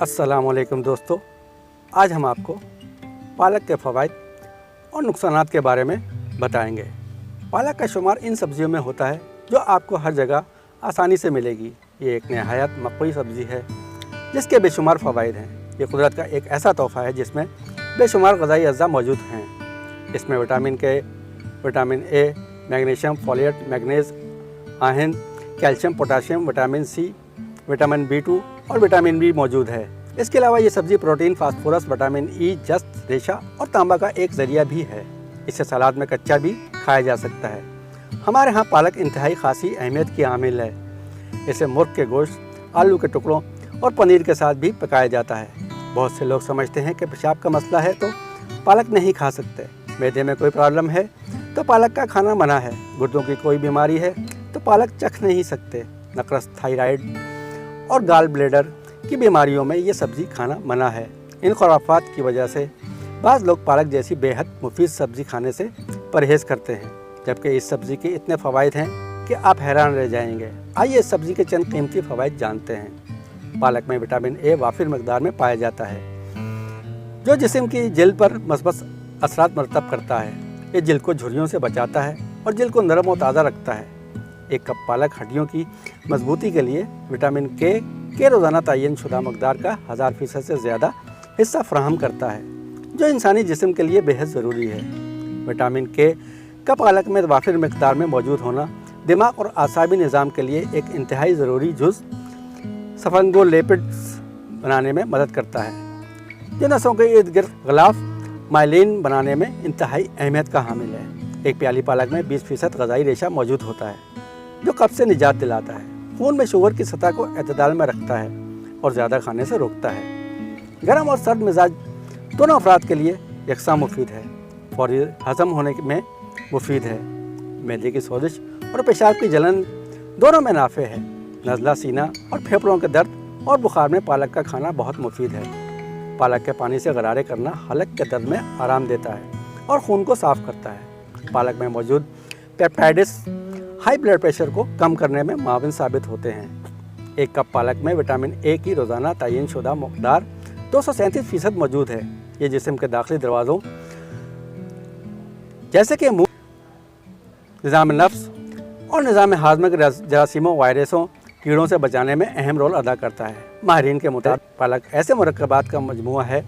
अस्सलाम वालेकुम दोस्तों, आज हम आपको पालक के फ़वाइद और नुकसानात के बारे में बताएंगे। पालक का शुमार इन सब्जियों में होता है जो आपको हर जगह आसानी से मिलेगी। ये एक नहायत मकबूल सब्ज़ी है जिसके बेशुमार फ़वाइद हैं। ये कुदरत का एक ऐसा तोहफ़ा है जिसमें बेशुमार ग़िज़ाई अज्जा मौजूद हैं। इसमें vitamin K, vitamin A, magnesium, folate, manganese, iron, calcium, potassium, vitamin C, vitamin B2 और विटामिन बी मौजूद है। इसके अलावा ये सब्ज़ी प्रोटीन, फास्फोरस, विटामिन ई, जस्त, रेशा और तांबा का एक ज़रिया भी है। इसे सलाद में कच्चा भी खाया जा सकता है। हमारे यहाँ पालक इंतहाई खासी अहमियत की हामिल है। इसे मुर्ग के गोश्त, आलू के टुकड़ों और पनीर के साथ भी पकाया जाता है। बहुत से लोग समझते हैं कि पेशाब का मसला है तो पालक नहीं खा सकते, मैदे में कोई प्रॉब्लम है तो पालक का खाना मना है, गुर्दों की कोई बीमारी है तो पालक चख नहीं सकते, नक़रस, थायराइड और गाल ब्लेडर की बीमारियों में ये सब्ज़ी खाना मना है। इन खुराफात की वजह से बाज़ लोग पालक जैसी बेहद मुफीद सब्ज़ी खाने से परहेज़ करते हैं, जबकि इस सब्ज़ी के इतने फ़वाइद हैं कि आप हैरान रह जाएंगे। आइए इस सब्ज़ी के चंद कीमती फ़वाइद जानते हैं। पालक में विटामिन ए वाफिर मकदार में पाया जाता है जो जिस्म की जिल्द पर मस्बत असरात मरतब करता है। ये जिल्द को झुर्रियों से बचाता है और जिल्द को नरम और ताज़ा रखता है। एक कप पालक हड्डियों की मजबूती के लिए विटामिन के रोज़ाना तयन शुदा मकदार का 1000% से ज़्यादा हिस्सा फराहम करता है, जो इंसानी जिस्म के लिए बेहद ज़रूरी है। विटामिन के का पालक में वाफिर मकदार में मौजूद होना दिमाग और आसाबी निज़ाम के लिए एक इंतहाई ज़रूरी जुज़ स्फिंगोलिपिड्स बनाने में मदद करता है, जो नसों के इर्द गिर्द ग़िलाफ माइलिन बनाने में इंतहाई अहमियत का हामिल है। एक प्याली पालक में 20% ग़िज़ाई रेशा मौजूद होता है जो कब्ज़ से निजात दिलाता है, खून में शुगर की सतह को एतदाल में रखता है और ज़्यादा खाने से रोकता है। गर्म और सर्द मिजाज दोनों अफराद के लिए यकसा मुफीद है। फौरी हज़म होने में मुफीद है। मैदे की सोजिश और पेशाब की जलन दोनों में नाफ़े है। नज़ला, सीना और फेफड़ों के दर्द और बुखार में पालक का खाना बहुत मुफीद है। पालक के पानी से गरारे करना हलक के दर्द में आराम देता है और खून को साफ़ करता है। पालक में मौजूद पेप्टाइड्स हाई ब्लड प्रेशर को कम करने में माविन साबित होते हैं। एक कप पालक में विटामिन ए की रोज़ाना तयन शुदा मकदार 237% मौजूद है। ये जिस्म के दाखिली दरवाज़ों जैसे कि मुंह, निज़ाम नफ्स और निज़ाम हाज़मे के जरासीमों, वायरसों, कीड़ों से बचाने में अहम रोल अदा करता है। माहिरीन के मुताबिक पालक ऐसे मुरक्कबात का मजमूआ है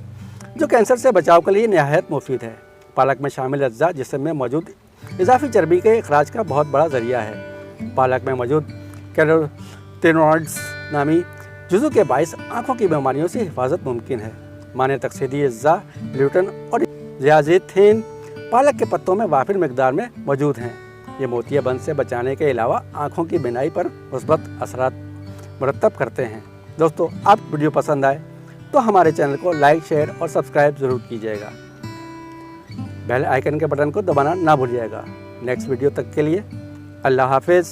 जो कैंसर से बचाव के लिए नहायत मुफीद है। पालक में शामिल अज्जा जिस्म में मौजूद इजाफी चर्बी के अखराज का बहुत बड़ा ज़रिया है। पालक में मौजूद कैरोटीनॉइड्स नामी जुज़ू के बाइस आँखों की बीमारियों से हिफाजत मुमकिन है। माने तकसीदी अज्जा, ग्लूटेन और ज़ियाज़ेथीन पालक के पत्तों में वाफिर मकदार में मौजूद हैं। ये मोतियाबिंद से बचाने के अलावा आँखों की बिनाई पर मुस्बत असरात मरतब करते हैं। दोस्तों, आप वीडियो पसंद आए तो हमारे चैनल को लाइक, शेयर और सब्सक्राइब ज़रूर कीजिएगा। बेल आइकन के बटन को दबाना ना भूलिएगा। नेक्स्ट वीडियो तक के लिए अल्लाह हाफिज़।